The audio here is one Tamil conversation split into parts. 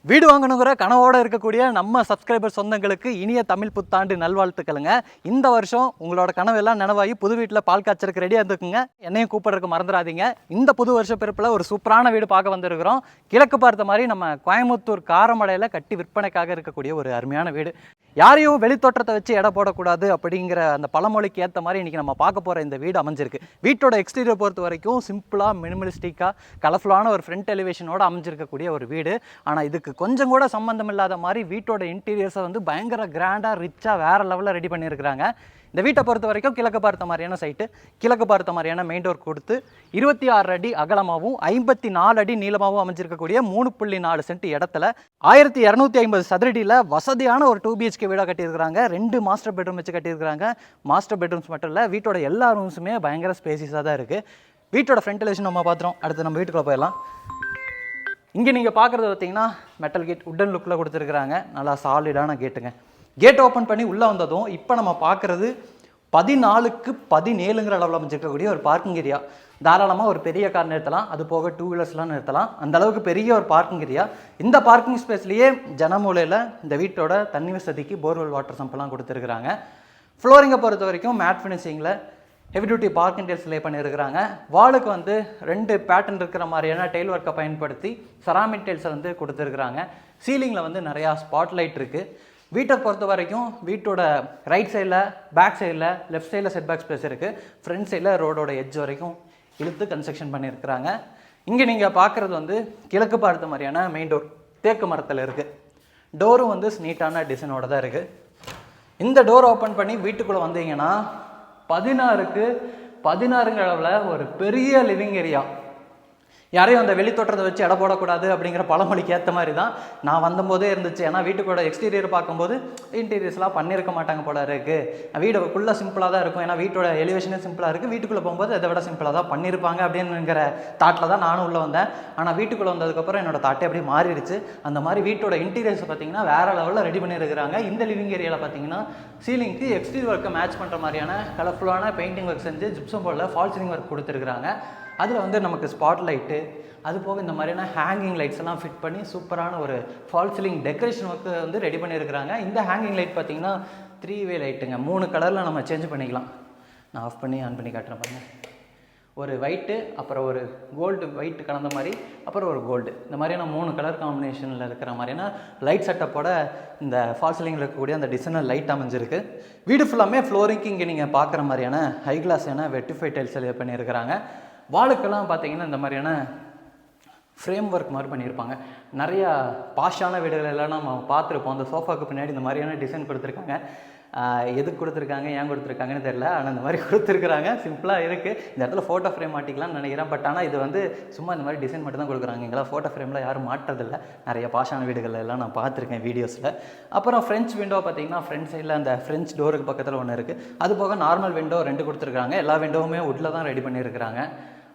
வீடு வாங்கணுங்கிற கனவோடு இருக்கக்கூடிய நம்ம சப்ஸ்கிரைபர் சொந்தங்களுக்கு இனிய தமிழ் புத்தாண்டு நல்வாழ்த்துக்களுங்க. இந்த வருஷம் உங்களோட கனவெல்லாம் நனவாகி புது வீட்டில் பால் காய்ச்சறதுக்கு ரெடியாக இருந்துக்குங்க. என்னையும் கூப்பிட்றதுக்கு மறந்துடாதீங்க. இந்த புது வருஷ பிறப்பில் ஒரு சூப்பரான வீடு பார்க்க வந்திருக்கிறோம். கிழக்கு பார்த்த மாதிரி நம்ம கோயம்புத்தூர் காரமடையில் கட்டி விற்பனைக்காக இருக்கக்கூடிய ஒரு அருமையான வீடு. யாரையும் வெளித்தோற்றத்தை வச்சு எடை போடக்கூடாது அப்படிங்கிற அந்த பழமொழிக்கு ஏற்ற மாதிரி இன்றைக்கி நம்ம பார்க்க போகிற இந்த வீடு அமைஞ்சிருக்கு. வீட்டோட எக்ஸ்டீரியர் பொறுத்த வரைக்கும் சிம்பிளாக மினிமலிஸ்டிக்காக கலர்ஃபுல்லான ஒரு ஃப்ரண்ட் எலிவேஷனோடு அமைஞ்சிருக்கக்கூடிய ஒரு வீடு. ஆனால் இதுக்கு கொஞ்சம் கூட சம்மந்தம் இல்லாத மாதிரி வீட்டோட இன்டீரியர்ஸை வந்து பயங்கர கிராண்டாக ரிச்சாக வேறு லெவலில் ரெடி பண்ணியிருக்கிறாங்க. இந்த வீட்டை பொறுத்த வரைக்கும் கிழக்கு பார்த்த மாதிரியான சைட்டு, கிழக்கு பார்த்த மாதிரியான மெயின் டோர் கொடுத்து 26 அடி அகலமாகவும் 54 அடி நீளமாகவும் அமைஞ்சிருக்கக்கூடிய 3.4 சென்ட் இடத்துல 1250 சதுரடியில் வசதியான ஒரு 2 BHK வீடாக கட்டியிருக்கிறாங்க. 2 மாஸ்டர் பெட்ரூம் வச்சு கட்டியிருக்கிறாங்க. மாஸ்டர் பெட்ரூம்ஸ் மட்டும் இல்லை, வீட்டோட எல்லா ரூம்ஸுமே பயங்கர ஸ்பேசிஸாக தான் இருக்குது. வீட்டோட ஃப்ரண்ட் எலிவேஷன் நம்ம பார்த்துறோம். அடுத்து நம்ம வீட்டுக்குள்ளே போயிடலாம். இங்கே நீங்கள் பார்க்குறது பார்த்தீங்கன்னா மெட்டல் கேட் உட்டன் லுக்கில் கொடுத்துருக்குறாங்க. நல்லா சாலிடான கேட்டுங்க. கேட் ஓப்பன் பண்ணி உள்ளே வந்ததும் இப்போ நம்ம பார்க்குறது 14க்கு 17ங்கிற அளவில் அமைச்சிருக்கக்கூடிய ஒரு பார்க்கிங் ஏரியா. தாராளமாக ஒரு பெரிய கார் நிறுத்தலாம், அது போக 2 வீலர்ஸ்லாம் நிறுத்தலாம். அந்த அளவுக்கு பெரிய ஒரு பார்க்கிங் ஏரியா. இந்த பார்க்கிங் ஸ்பேஸ்லேயே ஜனமூலையில் இந்த வீட்டோட தண்ணி வசதிக்கு போர்வெல் வாட்டர் சம்பெல்லாம் கொடுத்துருக்குறாங்க. ஃப்ளோரிங்கை பொறுத்த வரைக்கும் மேட் ஃபினிஷிங்கில் heavy duty parking tiles lay பண்ணியிருக்கிறாங்க. வாலுக்கு வந்து 2 பேட்டர்ன் இருக்கிற மாதிரியான டெயில் ஒர்க்கை பயன்படுத்தி செராமிக் டைல்ஸை வந்து கொடுத்துருக்குறாங்க. சீலிங்கில் வந்து நிறையா ஸ்பாட் லைட் இருக்குது. வீட்டை பொறுத்த வரைக்கும் வீட்டோட ரைட் சைடில், பேக் சைடில், லெஃப்ட் சைடில் செட் பேக் ஸ்பேஸ் இருக்குது. ஃப்ரண்ட் சைடில் ரோடோட எட்ஜ் வரைக்கும் இழுத்து கன்ஸ்ட்ரக்ஷன் பண்ணியிருக்கிறாங்க. இங்கே நீங்கள் பார்க்குறது வந்து கிழக்கு பார்த்த மாதிரியான மெயின் டோர் தேக்கு மரத்தில் இருக்குது. டோரும் வந்து நீட்டான டிசைனோட தான் இருக்குது. இந்த டோர் ஓப்பன் பண்ணி வீட்டுக்குள்ளே வந்தீங்கன்னா 16க்கு 16ங்கிற அளவில் ஒரு பெரிய லிவிங் ஏரியா. யாரையும் அந்த வெளித்தோற்றத்தை வச்சு எடை போடக்கூடாது அப்படிங்கிற பழமொழிக்கு ஏற்ற மாதிரி தான் நான் வந்தபோதே இருந்துச்சு. ஏன்னா வீட்டுக்கூட எக்ஸ்டீரியர் பார்க்கும்போது இன்டீரியர்ஸ்லாம் பண்ணியிருக்க மாட்டாங்க போல இருக்குது. வீடு ஃபுல்லாக சிம்பிளாக தான் இருக்கும். ஏன்னா வீட்டோட எலிவேஷனே சிம்பிளாக இருக்குது. வீட்டுக்குள்ளே போகும்போது அதை விட சிம்பிளாக தான் பண்ணியிருப்பாங்க அப்படிங்கிற தாட்டில் தான் நானும் உள்ளே வந்தேன். ஆனால் வீட்டுக்குள்ளே வந்ததுக்கப்புறம் என்னோடய தாட்டே அப்படியே மாறிடுச்சு. அந்த மாதிரி வீட்டோட இன்டீரியர்ஸ் பார்த்தீங்கன்னா வேறு லெவலில் ரெடி பண்ணியிருக்கிறாங்க. இந்த லிவிங் ஏரியாவில் பார்த்தீங்கன்னா சீலிங்க்கு எக்ஸ்டீரியர் ஒர்க்கை மேட்ச் பண்ணுற மாதிரியான கலர்ஃபுல்லான பெயிண்டிங் ஒர்க் செஞ்சு ஜிப்சம் போர்டில் ஃபால் சீலிங் ஒர்க் கொடுத்துருக்குறாங்க. அதில் வந்து நமக்கு ஸ்பாட் லைட்டு, அது போக இந்த மாதிரியான ஹேங்கிங் லைட்ஸ் எல்லாம் ஃபிட் பண்ணி சூப்பரான ஒரு ஃபால் சீலிங் டெக்கரேஷன் ஒர்க்கு வந்து ரெடி பண்ணியிருக்கிறாங்க. இந்த ஹேங்கிங் லைட் பார்த்திங்கன்னா 3 லைட்டுங்க. 3 கலரில் நம்ம சேஞ்ச் பண்ணிக்கலாம். நான் ஆஃப் பண்ணி ஆன் பண்ணி காட்டுறேன் பாருங்க. ஒரு ஒயிட்டு, அப்புறம் ஒரு கோல்டு, ஒயிட்டு கலந்த மாதிரி, அப்புறம் ஒரு கோல்டு. இந்த மாதிரியான 3 கலர் காம்பினேஷனில் இருக்கிற மாதிரியான லைட் செட்டப்போட இந்த ஃபால் சீலிங்கில் இருக்கக்கூடிய அந்த டிசைனர் லைட் அமைஞ்சிருக்கு. வீடு ஃபுல்லாமே ஃப்ளோரிங்க்கு இங்கே நீங்கள் பார்க்குற மாதிரியான ஹை கிளாஸான வெட்டிஃபை டைல்ஸ் எல்லாம் பண்ணியிருக்கிறாங்க. வாளுக்கெல்லாம் பார்த்தீங்கன்னா இந்த மாதிரியான ஃப்ரேம் ஒர்க் மாதிரி பண்ணியிருப்பாங்க. நிறையா பாஷான வீடுகள் எல்லாம் நம்ம பார்த்துருப்போம். அந்த சோஃபாவுக்கு பின்னாடி இந்த மாதிரியான டிசைன் கொடுத்துருக்காங்க. எதுக்கு கொடுத்துருக்காங்க, ஏன் கொடுத்துருக்காங்கன்னு தெரியல. ஆனால் இந்த மாதிரி கொடுத்துருக்குறாங்க. சிம்பிளாக இருக்குது. இந்த இடத்துல ஃபோட்டோ ஃப்ரேம் மாட்டிக்கலாம்னு நினைக்கிறேன். பட் ஆனால் இது வந்து சும்மா இந்த மாதிரி டிசைன் மட்டும் தான் கொடுக்குறாங்க. எங்களால் ஃபோட்டோ ஃப்ரேமில் யாரும் மாட்டுறதில்லை. நிறைய பாஷான வீடுகள் எல்லாம் நான் பார்த்துருக்கேன் வீடியோஸில். அப்புறம் ஃப்ரெஞ்ச் விண்டோ பார்த்தீங்கன்னா ஃப்ரண்ட் சைடில் அந்த ஃப்ரெஞ்ச் டோருக்கு பக்கத்தில் ஒன்று இருக்குது. அது போக நார்மல் விண்டோ 2 கொடுத்துருக்காங்க. எல்லா விண்டோவுமே வுட்டில் தான் ரெடி பண்ணியிருக்கிறாங்க.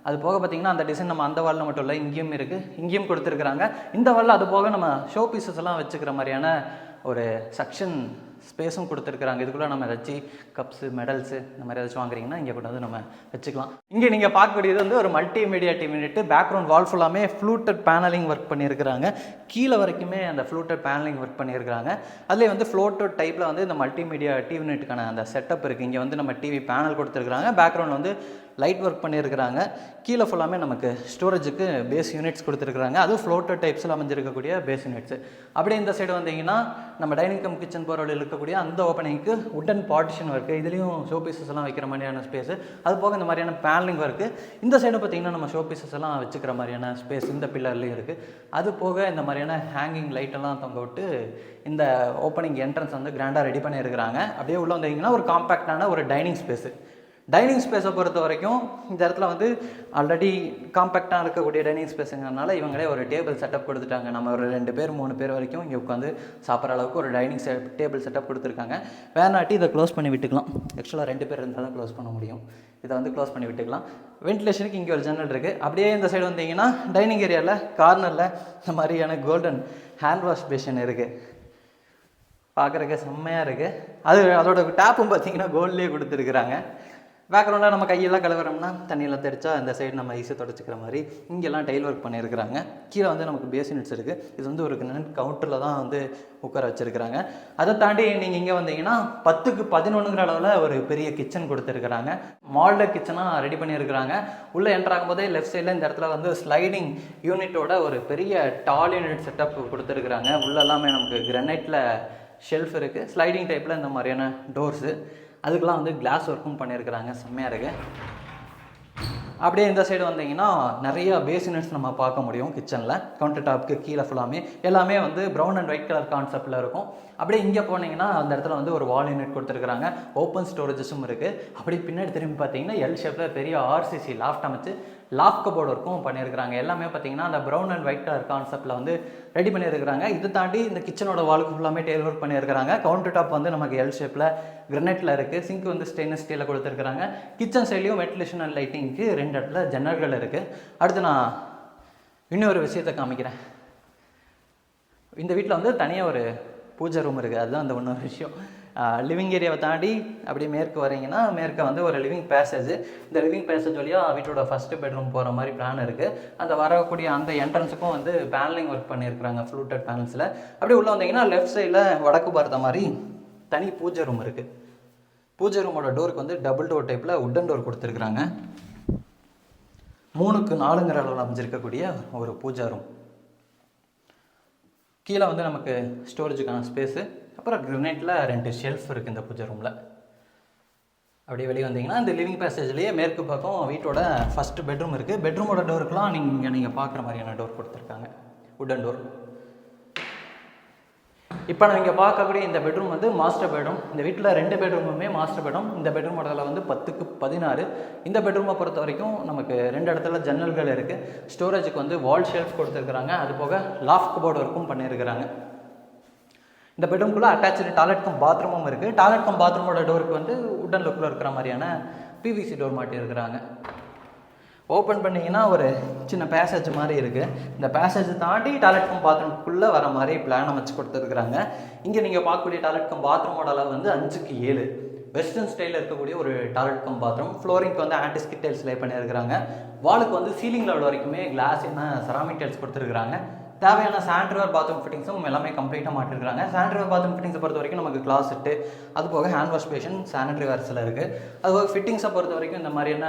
அது போக பார்த்திங்கன்னா அந்த டிசைன் நம்ம அந்த வாலில் மட்டும் இல்லை, இங்கேயும் இருக்குது, இங்கேயும் கொடுத்துருக்குறாங்க. இந்த வாலில் அது போக நம்ம ஷோ பீசஸ் எல்லாம் வச்சுக்கிற மாதிரியான ஒரு செக்ஷன் ஸ்பேஸும் கொடுத்துருக்குறாங்க. இதுக்குள்ளே நம்ம ஏதாச்சும் கப்ஸு, மெடல்ஸு இந்த மாதிரி ஏதாச்சும் வாங்குறீங்கன்னா இங்கே கொண்டு வந்து நம்ம வச்சுக்கலாம். இங்கே நீங்கள் பார்க்கக்கூடியது வந்து ஒரு மல்டிமீடியா டிவினிட்டு. பேக்ரவுண்ட் வால் ஃபுல்லாமே ஃப்ளூட்டட் பேனலிங் ஒர்க் பண்ணியிருக்கிறாங்க. கீழே வரைக்குமே அந்த ஃப்ளூட்டட் பேனலிங் ஒர்க் பண்ணியிருக்கிறாங்க. அதிலே வந்து ஃப்ளோட்டட் டைப்பில் வந்து இந்த மல்டிமீடியா டிவினிட்டுக்கான அந்த செட்டப் இருக்குது. இங்கே வந்து நம்ம டிவி பேனல் கொடுத்துருக்குறாங்க. பேக்ரவுண்ட் வந்து லைட் ஒர்க் பண்ணியிருக்கிறாங்க. கீழே ஃபுல்லாமே நமக்கு ஸ்டோரேஜுக்கு பேஸ் யூனிட்ஸ் கொடுத்துருக்குறாங்க. அதுவும் ஃப்ளோட்டட் டைப்ஸில் அமைஞ்சிருக்கக்கூடிய பேஸ் யூனிட்ஸு. அப்படியே இந்த சைடு வந்தீங்கன்னா நம்ம டைனிங் கம் கிச்சன் போகிற வழியில் இருக்கக்கூடிய அந்த ஓப்பனிங்க்கு உட்டன் பார்ட்டிஷன் ஒர்க்கு. இதுலேயும் ஷோ பீசஸ் எல்லாம் வைக்கிற மாதிரியான ஸ்பேஸு. அது போக இந்த மாதிரியான பேனலிங் ஒர்க்கு. இந்த சைடு பார்த்திங்கன்னா நம்ம ஷோ பீசஸ் எல்லாம் வச்சுக்கிற மாதிரியான ஸ்பேஸ் இந்த பில்லர்லேயும் இருக்குது. அது போக இந்த மாதிரியான ஹேங்கிங் லைட்டெல்லாம் தொங்க விட்டு இந்த ஓப்பனிங் என்ட்ரன்ஸ் வந்து கிராண்டாக ரெடி பண்ணியிருக்கிறாங்க. அப்படியே உள்ளே வந்தீங்கன்னா ஒரு காம்பேக்டான ஒரு டைனிங் ஸ்பேஸு. டைனிங் ஸ்பேஸை பொறுத்த வரைக்கும் இந்த இடத்துல வந்து ஆல்ரெடி காம்பேக்டாக இருக்கக்கூடிய டைனிங் ஸ்பேஸுங்கிறதுனால இவங்களே ஒரு டேபிள் செட்டப் கொடுத்துட்டாங்க. நம்ம ஒரு 2 பேர் 3 பேர் வரைக்கும் இங்கே உட்காந்து சாப்பிட்ற அளவுக்கு ஒரு டைனிங் டேபிள் செட்டப் கொடுத்துருக்காங்க. வேணாட்டி இதை க்ளோஸ் பண்ணி விட்டுக்கலாம். ஆக்சுவலாக 2 பேர் இருந்தால் தான் க்ளோஸ் பண்ண முடியும். இதை வந்து க்ளோஸ் பண்ணி விட்டுக்கலாம். வென்டிலேஷனுக்கு இங்கே ஒரு ஜன்னல் இருக்குது. அப்படியே இந்த சைடு வந்தீங்கன்னா டைனிங் ஏரியாவில் கார்னரில் இந்த மாதிரியான கோல்டன் ஹேண்ட் வாஷ் பேஷன் இருக்குது. பார்க்குறக்கு செம்மையாக இருக்குது. அதோட டேப்பும் பார்த்தீங்கன்னா கோல்ட்லேயே கொடுத்துருக்குறாங்க. பேக்ரவுண்டில் நம்ம கையெல்லாம் கழுவுறோம்னா தண்ணியெல்லாம் தெளிச்சா இந்த சைடு நம்ம ஈஸியாக தொடச்சிக்கிற மாதிரி இங்கெல்லாம் டைல் ஒர்க் பண்ணியிருக்கிறாங்க. கீழே வந்து நமக்கு பேசினட்ஸ் இருக்குது. இது வந்து ஒரு கவுண்டரில் தான் வந்து உட்கார வச்சுருக்கிறாங்க. அதை தாண்டி நீங்கள் இங்கே வந்தீங்கன்னா 10க்கு 11ங்கிற அளவில் ஒரு பெரிய கிச்சன் கொடுத்துருக்குறாங்க. மாடலர் கிச்சனாக ரெடி பண்ணியிருக்கிறாங்க. உள்ளே என்ட்ராகும் போதே லெஃப்ட் சைடில் இந்த இடத்துல வந்து ஸ்லைடிங் யூனிட்டோட ஒரு பெரிய டால் யூனிட் செட்டப் கொடுத்துருக்குறாங்க. உள்ள எல்லாமே நமக்கு கிரானைட்டில் ஷெல்ஃப் இருக்குது. ஸ்லைடிங் டைப்பில் இந்த மாதிரியான டோர்ஸு, அதுக்கெலாம் வந்து கிளாஸ் ஒர்க்கும் பண்ணியிருக்கிறாங்க. செம்மையாக இருக்குது. அப்படியே இந்த சைடு வந்தீங்கன்னா நிறைய பேசினட்ஸ் நம்ம பார்க்க முடியும். கிச்சனில் கவுண்டர் டாப்புக்கு கீழே ஃபுல்லாமே எல்லாமே வந்து ப்ரௌன் அண்ட் ஒயிட் கலர் கான்செப்டில் இருக்கும். அப்படியே இங்கே போனீங்கன்னா அந்த இடத்துல வந்து ஒரு வால் யூனிட் கொடுத்துருக்குறாங்க. ஓப்பன் ஸ்டோரேஜஸும் இருக்குது. அப்படி பின்னாடி திரும்பி பார்த்தீங்கன்னா எல் ஷேப்பில் பெரிய RCC லாஃப்ட் அமைச்சு லாஃப்ட் கபோர்டு ஒர்க்கும் பண்ணியிருக்கிறாங்க. எல்லாமே பார்த்தீங்கன்னா அந்த ப்ரௌன் அண்ட் ஒயிட் கலர் கான்செப்டில் வந்து ரெடி பண்ணியிருக்கிறாங்க. இது தாண்டி இந்த கிச்சனோட வாலுக்கு ஃபுல்லாமே டெய்ல் ஒர்க் பண்ணியிருக்கிறாங்க. கவுண்டர் டாப் வந்து நமக்கு எல் ஷேப்பில் கிரானைட்டில் இருக்குது. சிங்க் வந்து ஸ்டெயின்லெஸ் ஸ்டீலில் கொடுத்துருக்குறாங்க. கிச்சன் சைட்லேயும் வென்டிலேஷன் அண்ட் லைட்டிங்க்கு 2 இடத்துல ஜன்னல்கள் இருக்குது. அடுத்து நான் இன்னொரு விஷயத்தை காமிக்கிறேன். இந்த வீட்டில் வந்து தனியாக ஒரு பூஜை ரூம் இருக்குது. அதுதான் அந்த இன்னொரு விஷயம். லிவிங் ஏரியாவை தாண்டி அப்படியே மேற்கு வரீங்கன்னா மேற்க வந்து ஒரு லிவிங் பேசேஜ். இந்த லிவிங் பேசேஜ் வழியாக வீட்டோட ஃபஸ்ட்டு பெட்ரூம் போகிற மாதிரி பிளான் இருக்குது. அந்த வரக்கூடிய அந்த என்ட்ரன்ஸுக்கும் வந்து பேனலிங் ஒர்க் பண்ணியிருக்கிறாங்க ஃப்ளூட்டட் பேனல்ஸில். அப்படியே உள்ளே வந்தீங்கன்னா லெஃப்ட் சைடில் வடக்கு பார்த்த மாதிரி தனி பூஜை ரூம் இருக்குது. பூஜை ரூமோட டோருக்கு வந்து டபுள் டோர் டைப்பில் உட்டன் டோர் கொடுத்துருக்குறாங்க. 3க்கு 4ங்கிற அளவில் அமைஞ்சிருக்கக்கூடிய ஒரு பூஜா ரூம். கீழே வந்து நமக்கு ஸ்டோரேஜுக்கான ஸ்பேஸு, அப்புறம் கிரானைட்டில் 2 ஷெல்ஃப் இருக்குது இந்த பூஜை ரூமில். அப்படியே வெளியே வந்தீங்கன்னா இந்த லிவிங் பேசேஜ்லேயே மேற்கு பக்கம் வீட்டோட ஃபஸ்ட்டு பெட்ரூம் இருக்குது. பெட்ரூமோட டோருக்குலாம் நீங்கள் பார்க்குற மாதிரியான டோர் கொடுத்துருக்காங்க, உட்டன் டோர். இப்போ நம்ம இங்கே பார்க்கக்கூடிய இந்த பெட்ரூம் வந்து மாஸ்டர் பெட்ரூம். இந்த வீட்டில் 2 பெட்ரூமுமே மாஸ்டர் பெட்ரூம். இந்த பெட்ரூமோட வந்து 10க்கு 16. இந்த பெட்ரூமை பொறுத்த வரைக்கும் நமக்கு 2 இடத்துல ஜன்னல்கள் இருக்குது. ஸ்டோரேஜுக்கு வந்து வால் ஷெல்ஃப் கொடுத்துருக்குறாங்க. அது போக லாஃப்ட் கபோர்டு ஒர்க்கும் பண்ணியிருக்கிறாங்க. இந்த பெட்ரூம்குள்ளே அட்டாச்சு டாய்லெட் கம் பாத்ரூமும் இருக்குது. டாய்லெட் கம் பாத்ரூமோட டோருக்கு வந்து உட்டன் லுக்கில் இருக்கிற மாதிரியான PVC டோர் மாட்டியிருக்கிறாங்க. ஓப்பன் பண்ணிங்கன்னா ஒரு சின்ன பேசேஜ் மாதிரி இருக்குது. இந்த பேசேஜ் தாண்டி டாய்லெட் கம் பாத்ரூம்குள்ளே வர மாதிரி பிளான் அமைச்சு கொடுத்துருக்குறாங்க. இங்கே நீங்கள் பார்க்கக்கூடிய டாய்லெட் கம் பாத்ரூமோட அளவு வந்து 5க்கு 7. வெஸ்டர்ன் ஸ்டைலில் இருக்கக்கூடிய ஒரு டாய்லெட் கம் பாத்ரூம். ஃப்ளோரிங்க்கு வந்து ஆன்டிஸ்கிட் டைல்ஸ் லே பண்ணியிருக்கிறாங்க. வாலுக்கு வந்து சீலிங் லெவல் வரைக்குமே கிளாஸ் என்ன செராமிக் டைல்ஸ் கொடுத்துருக்குறாங்க. தேவையான சானிடரி பாத்ரூம் ஃபிட்டிங்ஸும் எல்லாமே கம்ப்ளீட்டாக மாட்டிருக்காங்க. சானிடரி பாத்ரூம் ஃபிட்டிங்ஸை பொறுத்த வரைக்கும் நமக்கு கிளாஸெட்டு, அது போக ஹேண்ட் வாஷ் பேஷன், சானிடரி வேர்ஸில் இருக்குது. அதுபோக ஃபிட்டிங்ஸை பொறுத்த வரைக்கும் இந்த மாதிரியான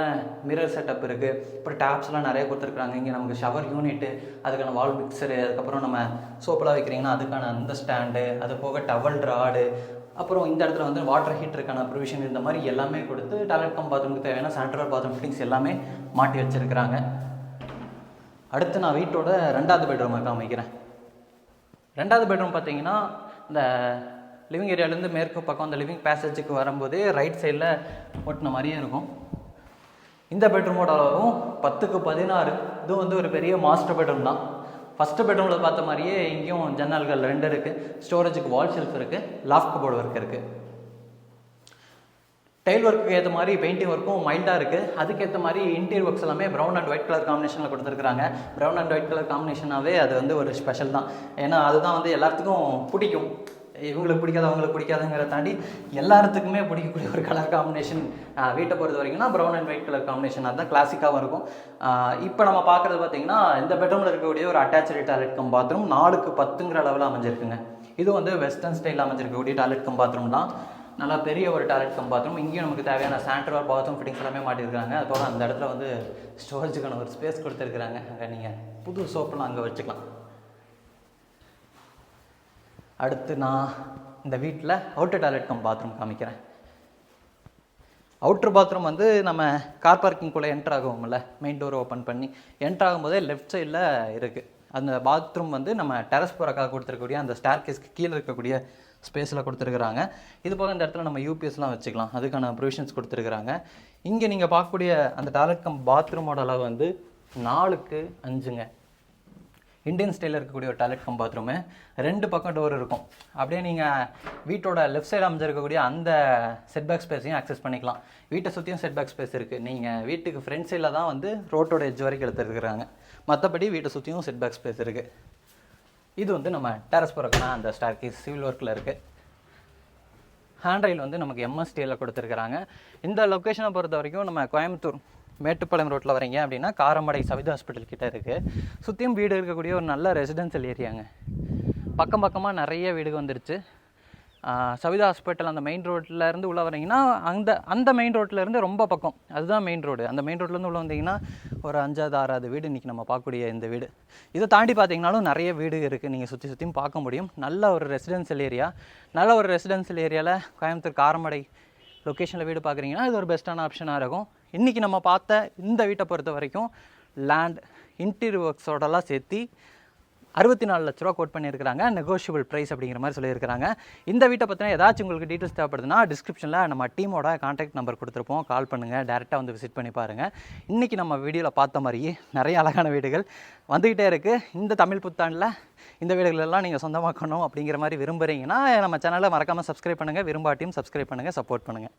மிரர் செட்டப் இருக்குது. அப்புறம் டேப்ஸ்லாம் நிறைய கொடுத்துருக்காங்க. இங்கே நமக்கு ஷவர் யூனிட்டு, அதுக்கான வால் மிக்சரு, அதுக்கப்புறம் நம்ம சோப்பெல்லாம் வைக்கிறீங்கன்னா அதுக்கான அந்த ஸ்டாண்டு, அது போக டவல் ராடு, அப்புறம் இந்த இடத்துல வந்து வாட்டர் ஹீட்டருக்கான ப்ரொவிஷன், இந்த மாதிரி எல்லாமே கொடுத்து டாய்லெட் கம் பாத்ரூமுக்கு தேவையான சானிடரி பாத்ரூம் ஃபிட்டிங்ஸ் எல்லாமே மாட்டி வச்சுருக்கிறாங்க. அடுத்து நான் வீட்டோட 2வது பெட்ரூமை காமிக்கிறேன். 2வது பெட்ரூம் பார்த்தீங்கன்னா இந்த லிவிங் ஏரியாவிலேருந்து மேற்கு பக்கம் அந்த லிவிங் பேசேஜுக்கு வரும்போதே ரைட் சைடில் ஒட்டின மாதிரியே இருக்கும். இந்த பெட்ரூமோட அளவும் 10க்கு 16. இதுவும் வந்து ஒரு பெரிய மாஸ்டர் பெட்ரூம் தான். ஃபஸ்ட்டு பெட்ரூமில் பார்த்த மாதிரியே இங்கேயும் ஜன்னல்கள் 2 இருக்குது. ஸ்டோரேஜுக்கு வால் ஷெல்ஃப் இருக்குது. லாஃப்ட் கபோர்டு ஒர்க் இருக்குது. டைல் ஒர்க்கு ஏற்ற மாதிரி பெயிண்டிங் ஒர்க்கும் மைல்டாக இருக்குது. அதுக்கேற்ற மாதிரி இன்டீரியர் ஒர்க்ஸ் எல்லாமே ப்ரௌன் அண்ட் ஒயிட் கலர் காம்பினேஷனில் கொடுத்துருக்குறாங்க. ப்ரௌன் அண்ட் ஒயிட் கலர் காம்பினேஷனாகவே அது வந்து ஒரு ஸ்பெஷல் தான். ஏன்னா அதுதான் வந்து எல்லாத்துக்கும் பிடிக்கும். இவங்களுக்கு பிடிக்காது அவங்களுக்கு பிடிக்காதுங்கிறத தாண்டி எல்லாத்துக்குமே பிடிக்கக்கூடிய ஒரு கலர் காம்பினேஷன். வீட்டை பொறுத்த வரைக்கும்னா brown and white colour combination அதுதான் கிளாசிக்காகவும் இருக்கும். இப்போ நம்ம பார்க்குறது பார்த்தீங்கன்னா இந்த பெட்ரூமில் இருக்கக்கூடிய ஒரு அட்டாச்சு டாய்லெட் கம் பாத்ரூம் 4க்கு 10ங்கிற அளவில் அமைஞ்சிருக்குங்க. இது வந்து வெஸ்டர்ன் ஸ்டைலில் அமைஞ்சிருக்கக்கூடிய டாய்லெட் கம் பாத்ரூம் தான். நல்லா பெரிய ஒரு டாய்லெட் கம் பாத்ரூம். இங்கேயும் நமக்கு தேவையான சானிடரி பாத்ரூம் ஃபிட்டிங்ஸ் எல்லாமே மாட்டியிருக்காங்க. அது போக அந்த இடத்துல வந்து ஸ்டோரேஜுக்கான ஒரு ஸ்பேஸ் கொடுத்துருக்குறாங்க. அங்கே நீங்கள் புது சோப்பெல்லாம் அங்கே வச்சுக்கலாம். அடுத்து நான் இந்த வீட்டில் அவுட்டர் டாய்லெட் கம் பாத்ரூம் காமிக்கிறேன். அவுட்ரு பாத்ரூம் வந்து நம்ம கார் பார்க்கிங்குள்ளே என்ட்ரு ஆகுவோம்ல, மெயின் டோர் ஓப்பன் பண்ணி என்ட்ரு ஆகும்போதே லெஃப்ட் சைடில் இருக்குது. அந்த பாத்ரூம் வந்து நம்ம டெரஸ் போகிறக்காக கொடுத்துருக்கக்கூடிய அந்த ஸ்டார் கேஸ்க்கு கீழே இருக்கக்கூடிய ஸ்பேஸில் கொடுத்துருக்குறாங்க. இது போக இந்த இடத்துல நம்ம யூபிஎஸ்லாம் வச்சுக்கலாம். அதுக்கான ப்ரொவிஷன்ஸ் கொடுத்துருக்குறாங்க. இங்கே நீங்கள் பார்க்கக்கூடிய அந்த டாய்லெட் கம் பாத்ரூமோட அளவு வந்து 4க்கு 5ங்க. இந்தியன் ஸ்டைலில் இருக்கக்கூடிய ஒரு டாய்லெட் கம் பாத்ரூமு. 2 பக்கம் டோர் இருக்கும். அப்படியே நீங்கள் வீட்டோட லெஃப்ட் சைடு அமைஞ்சிருக்கக்கூடிய அந்த செட்பேக் ஸ்பேஸையும் ஆக்சஸ் பண்ணிக்கலாம். வீட்டை சுற்றியும் செட்பேக் ஸ்பேஸ் இருக்குது. நீங்கள் வீட்டுக்கு ஃப்ரண்ட் சைடில் தான் வந்து ரோட்டோட எட்ஜ் வரைக்கும் எடுத்துருக்குறாங்க. மற்றபடி வீட்டை சுற்றியும் செட்பேக் ஸ்பேஸ் இருக்குது. இது வந்து நம்ம டெரஸ் போகிறக்கான அந்த ஸ்டார் கேஸ் சிவில் ஒர்க்கில் இருக்குது. ஹேண்ட் ரயில் வந்து நமக்கு எம்எஸ்டியில் கொடுத்துருக்குறாங்க. இந்த லொக்கேஷனை பொறுத்த வரைக்கும் நம்ம கோயம்புத்தூர் மேட்டுப்பாளையம் ரோட்டில் வரீங்க அப்படின்னா காரமடை சவிதா ஹாஸ்பிட்டல் கிட்டே இருக்குது. சுற்றியும் வீடு இருக்கக்கூடிய ஒரு நல்ல ரெசிடென்ஷியல் ஏரியாங்க. பக்கம் பக்கமாக நிறைய வீடு வந்துருச்சு. சவிதா ஹாஸ்பிட்டல் அந்த மெயின் ரோட்லேருந்து உள்ளே வரீங்கன்னா அந்த மெயின் ரோட்லேருந்து ரொம்ப பக்கம், அதுதான் மெயின் ரோடு. அந்த மெயின் ரோட்லேருந்து உள்ளே வந்தீங்கன்னா ஒரு 5வது 6வது வீடு இன்றைக்கி நம்ம பார்க்கக்கூடிய இந்த வீடு. இதை தாண்டி பார்த்தீங்கன்னாலும் நிறைய வீடு இருக்குது, நீங்கள் சுற்றியும் பார்க்க முடியும். நல்ல ஒரு ரெசிடென்ஷியல் ஏரியா. நல்ல ஒரு ரெசிடென்ஷியல் ஏரியாவில் கோயம்புத்தூர் காரமடை லொக்கேஷனில் வீடு பார்க்குறீங்கன்னா இது ஒரு பெஸ்ட்டான ஆப்ஷனாக இருக்கும். இன்றைக்கி நம்ம பார்த்த இந்த வீட்டை பொறுத்த வரைக்கும் லேண்ட் இன்டீரியர் ஒர்க்ஸோடலாம் சேர்த்து 64 லட்ச ரூபா கோட் பண்ணியிருக்கிறாங்க. நெகோஷியபிள் ப்ரைஸ் அப்படிங்கிற மாதிரி சொல்லியிருக்கிறாங்க. இந்த வீட்டை பற்றினா ஏதாச்சும் உங்களுக்கு டீட்டெயில்ஸ் தேவைப்படுதுன்னா டிஸ்கிரிப்ஷனில் நம்ம டீமோட கான்டாக்ட் நம்பர் கொடுத்துருப்போம், கால் பண்ணுங்கள், டேரெக்டாக வந்து விசிட் பண்ணி பாருங்கள். இன்றைக்கி நம்ம வீடியோவில் பார்த்த மாதிரியே நிறைய அழகான வீடுகள் வந்துக்கிட்டே இருக்குது. இந்த தமிழ் புத்தாண்டில் இந்த வீடுகளெல்லாம் நீங்கள் சொந்தமாக்கணும் அப்படிங்கிற மாதிரி விரும்புகிறீங்கன்னா நம்ம சேனலை மறக்காமல் சப்ஸ்கிரைப் பண்ணுங்கள், விரும்பாட்டியும் சப்ஸ்கிரைப் பண்ணுங்கள், சப்போர்ட் பண்ணுங்கள்.